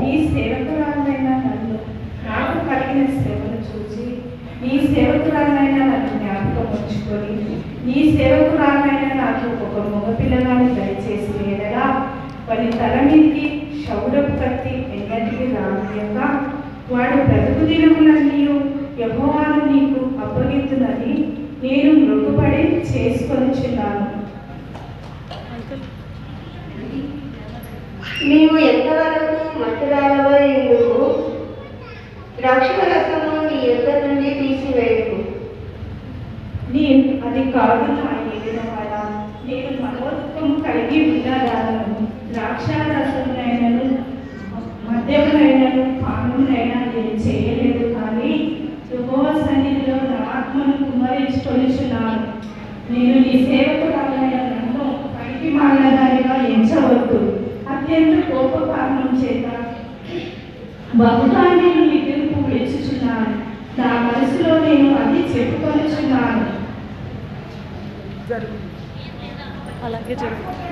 నీ సేవకురాలైన నన్ను నాకు కలిగిన శ్రమను చూసి నీ సేవకురాలైన నన్ను జ్ఞాపకం ఉంచుకొని నీ సేవకురాలైన నాకు ఒక మగపిల్లగాని దయచేసి లేదగా వారి తల మీదకి క్షౌరపు కత్తి ఎన్నటికీ రానియక వాడు బ్రతుకు దినములన్నీ యెహోవాను నీకు అప్పగించునని నేను మొక్కుబడి చేసుకొనుచున్నాను. నీవు ఎంతవరకు మట్టురాలవై ఉండువు, ద్రాక్షరసము నీ యొద్ద నుండి తీసివేయకు. అది కాదు నా ఏలినవాడా, నేను మనోదుఖము కలిగి ఉన్నదానను ద్రాక్షారసమునైనను మద్యమునైనను పానమునైనా నేను చేయలేదు, కానీ యెహోవా సన్నిధిలో నా ఆత్మను కుమ్మరించుకొనుచున్నాను. నేను నీ సేవకురాలైన నన్ను పనికి మాలినదానిగా ఎంచవద్దు. అత్యంత కోప కారణం చేత బహుగా నేను నీ తీర్పు విడిచుచున్నాను. నా మనసులో నేను అది చెప్పుకొనుచున్నాను. అలాగే జరుగుతుంది.